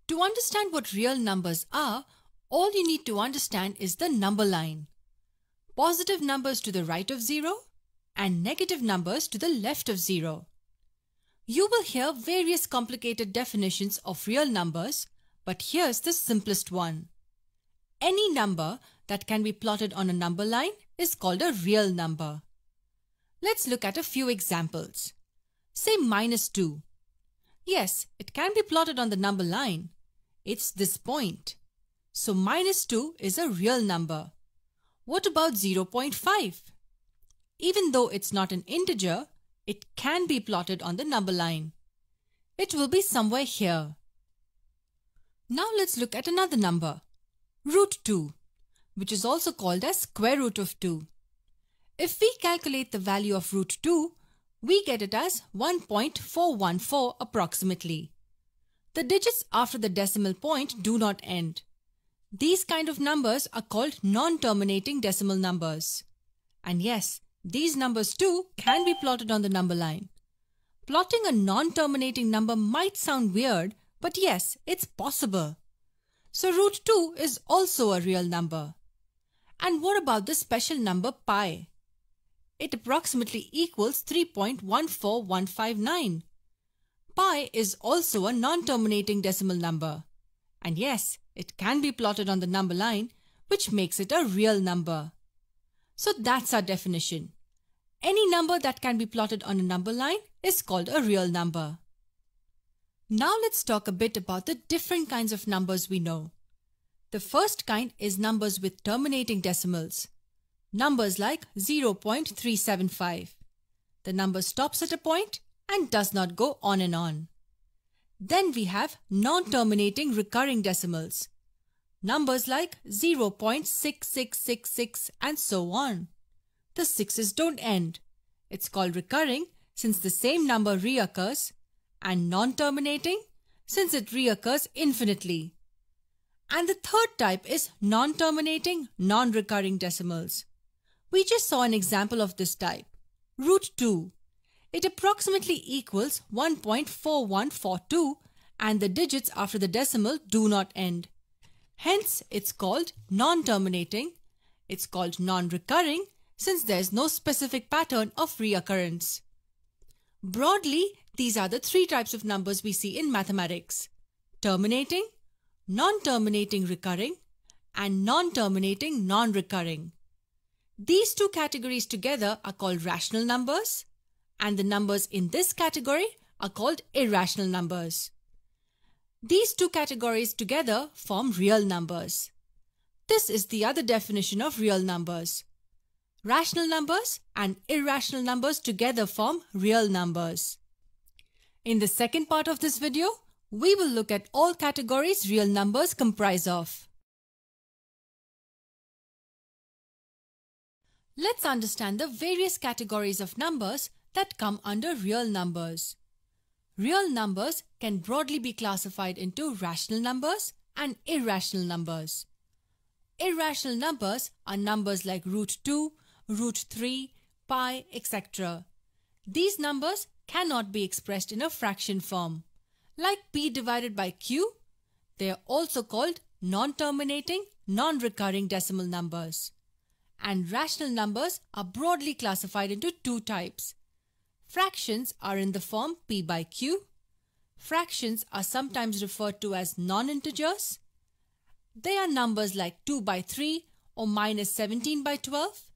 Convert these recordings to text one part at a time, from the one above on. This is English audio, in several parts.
To understand what real numbers are, all you need to understand is the number line. Positive numbers to the right of 0 and negative numbers to the left of 0. You will hear various complicated definitions of real numbers, but here's the simplest one. Any number that can be plotted on a number line is called a real number. Let's look at a few examples. Say -2. Yes, it can be plotted on the number line. It's this point. So -2 is a real number. What about 0.5? Even though it's not an integer, it can be plotted on the number line. It will be somewhere here. Now let's look at another number, √2, which is also called as square root of 2. If we calculate the value of √2, we get it as 1.414 approximately. The digits after the decimal point do not end. These kind of numbers are called non-terminating decimal numbers. And yes, these numbers too can be plotted on the number line. Plotting a non-terminating number might sound weird, but yes, it's possible. So √2 is also a real number. And what about the special number pi? It approximately equals 3.14159. Pi is also a non-terminating decimal number. And yes, it can be plotted on the number line, which makes it a real number. So that's our definition. Any number that can be plotted on a number line is called a real number. Now let's talk a bit about the different kinds of numbers we know. The first kind is numbers with terminating decimals. Numbers like 0.375. The number stops at a point and does not go on and on. Then we have non-terminating recurring decimals. Numbers like 0.6666 and so on. The sixes don't end. It's called recurring since the same number reoccurs, and non-terminating since it reoccurs infinitely. And the third type is non-terminating, non-recurring decimals. We just saw an example of this type, √2. It approximately equals 1.4142 and the digits after the decimal do not end. Hence, it's called non-terminating. It's called non-recurring since there's no specific pattern of reoccurrence. Broadly, these are the three types of numbers we see in mathematics: terminating, non-terminating recurring, and non-terminating non-recurring. These two categories together are called rational numbers, and the numbers in this category are called irrational numbers. These two categories together form real numbers. This is the other definition of real numbers. Rational numbers and irrational numbers together form real numbers. In the second part of this video, we will look at all categories real numbers comprise of. Let's understand the various categories of numbers that come under real numbers. Real numbers can broadly be classified into rational numbers and irrational numbers. Irrational numbers are numbers like √2, √3, pi, etc. These numbers cannot be expressed in a fraction form. Like p divided by q, they are also called non-terminating, non-recurring decimal numbers. And rational numbers are broadly classified into two types. Fractions are in the form p by q. Fractions are sometimes referred to as non-integers. They are numbers like 2 by 3 or -17 by 12.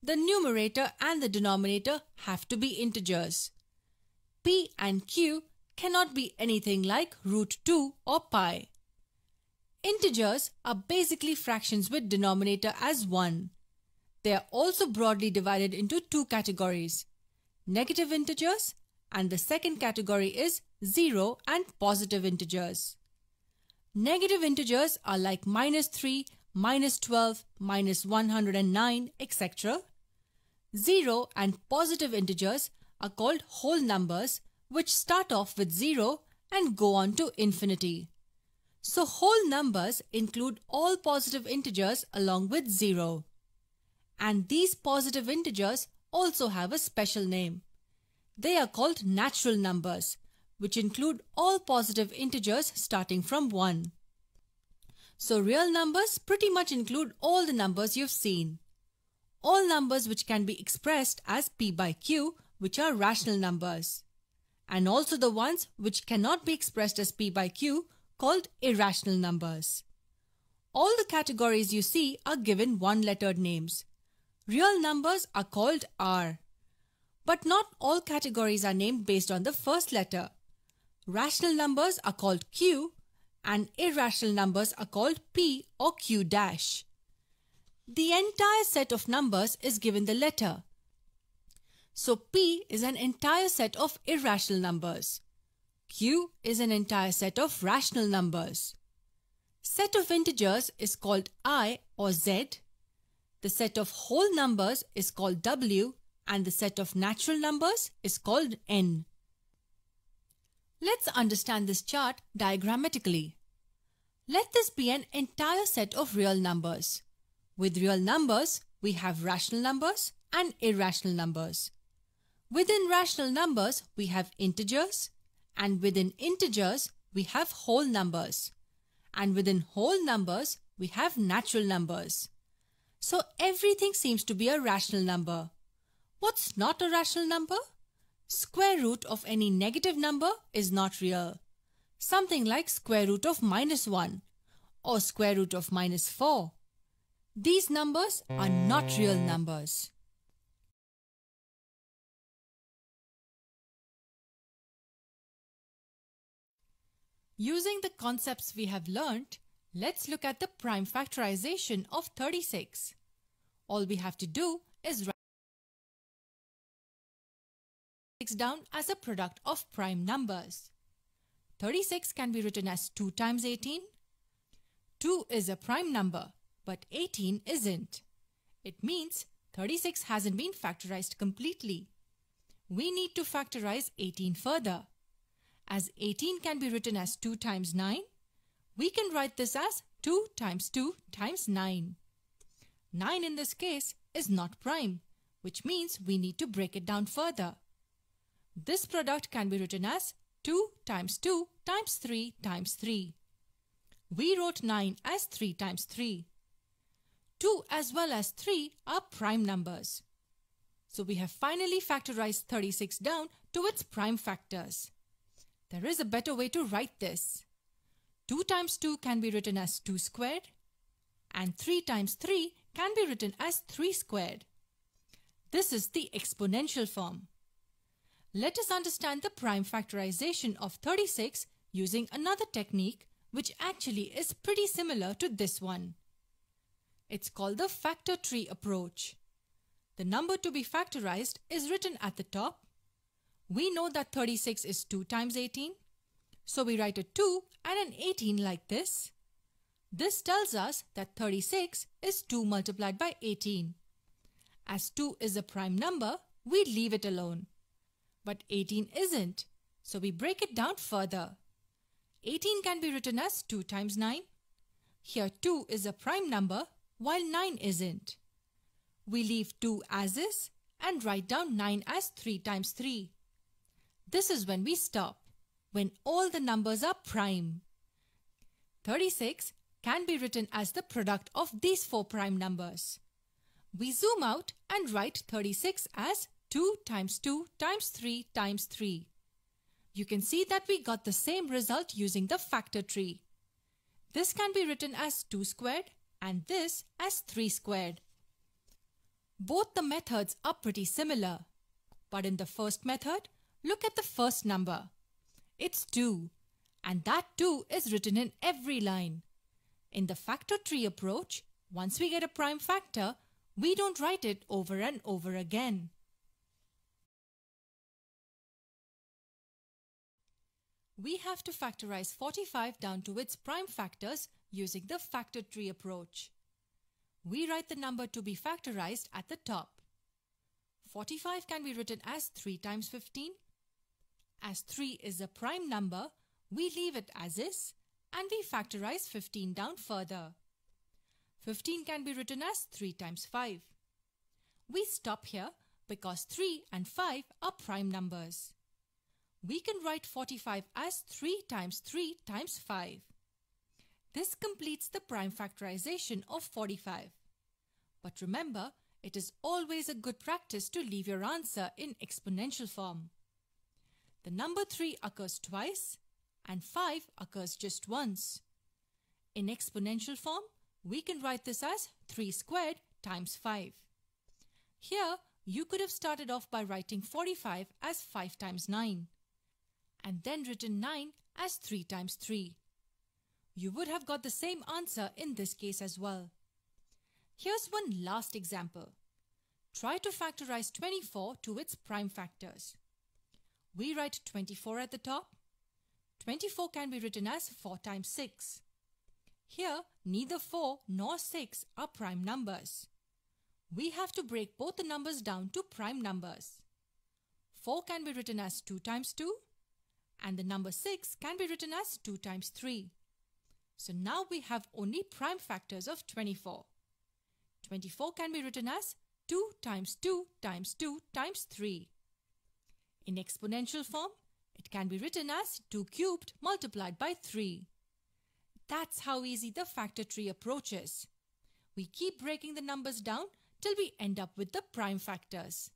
The numerator and the denominator have to be integers. P and Q cannot be anything like √2 or pi. Integers are basically fractions with denominator as 1. They are also broadly divided into two categories: negative integers, and the second category is 0 and positive integers. Negative integers are like -3, -12, -109, etc. 0 and positive integers are called whole numbers, which start off with 0 and go on to infinity. So whole numbers include all positive integers along with 0. And these positive integers also have a special name. They are called natural numbers which include all positive integers starting from 1. So real numbers pretty much include all the numbers you've seen. All numbers which can be expressed as p by q, which are rational numbers. And also the ones which cannot be expressed as p by q, called irrational numbers. All the categories you see are given one-lettered names. Real numbers are called R. But not all categories are named based on the first letter. Rational numbers are called Q and irrational numbers are called P or Q dash. The entire set of numbers is given the letter. So P is an entire set of irrational numbers. Q is an entire set of rational numbers. Set of integers is called I or Z. The set of whole numbers is called W and the set of natural numbers is called N. Let's understand this chart diagrammatically. Let this be an entire set of real numbers. With real numbers, we have rational numbers and irrational numbers. Within rational numbers, we have integers, and within integers, we have whole numbers. And within whole numbers, we have natural numbers. So everything seems to be a rational number. What's not a rational number? Square root of any negative number is not real. Something like square root of -1 or square root of -4. These numbers are not real numbers. Using the concepts we have learnt, let's look at the prime factorization of 36. All we have to do is write 36 down as a product of prime numbers. 36 can be written as 2 times 18. 2 is a prime number, but 18 isn't. It means 36 hasn't been factorized completely. We need to factorize 18 further. As 18 can be written as 2 times 9, we can write this as 2 times 2 times 9. 9 in this case is not prime, which means we need to break it down further. This product can be written as 2 times 2 times 3 times 3. We wrote 9 as 3 times 3. 2 as well as 3 are prime numbers. So we have finally factorized 36 down to its prime factors. There is a better way to write this. 2 times 2 can be written as 2 squared and 3 times 3 can be written as 3 squared. This is the exponential form. Let us understand the prime factorization of 36 using another technique which actually is pretty similar to this one. It's called the factor tree approach. The number to be factorized is written at the top. We know that 36 is 2 times 18. So we write a 2 and an 18 like this. This tells us that 36 is 2 multiplied by 18. As 2 is a prime number, we leave it alone. But 18 isn't, so we break it down further. 18 can be written as 2 times 9. Here 2 is a prime number, while 9 isn't. We leave 2 as is and write down 9 as 3 times 3. This is when we stop, when all the numbers are prime. 36 can be written as the product of these 4 prime numbers. We zoom out and write 36 as 2 times 2 times 3 times 3. You can see that we got the same result using the factor tree. This can be written as 2 squared and this as 3 squared. Both the methods are pretty similar. But in the first method, look at the first number. It's 2, and that 2 is written in every line. In the factor tree approach, once we get a prime factor, we don't write it over and over again. We have to factorize 45 down to its prime factors using the factor tree approach. We write the number to be factorized at the top. 45 can be written as 3 times 15. As 3 is a prime number, we leave it as is and we factorize 15 down further. 15 can be written as 3 times 5. We stop here because 3 and 5 are prime numbers. we can write 45 as 3 times 3 times 5. This completes the prime factorization of 45. But remember, it is always a good practice to leave your answer in exponential form. The number 3 occurs twice and 5 occurs just once. In exponential form, we can write this as 3 squared times 5. Here, you could have started off by writing 45 as 5 times 9 and then written 9 as 3 times 3. You would have got the same answer in this case as well. Here's one last example. Try to factorize 24 to its prime factors. We write 24 at the top. 24 can be written as 4 times 6. Here, neither 4 nor 6 are prime numbers. We have to break both the numbers down to prime numbers. 4 can be written as 2 times 2 and the number 6 can be written as 2 times 3. So now we have only prime factors of 24. 24 can be written as 2 times 2 times 2 times 3. In exponential form, it can be written as 2 cubed multiplied by 3. That's how easy the factor tree approaches. We keep breaking the numbers down till we end up with the prime factors.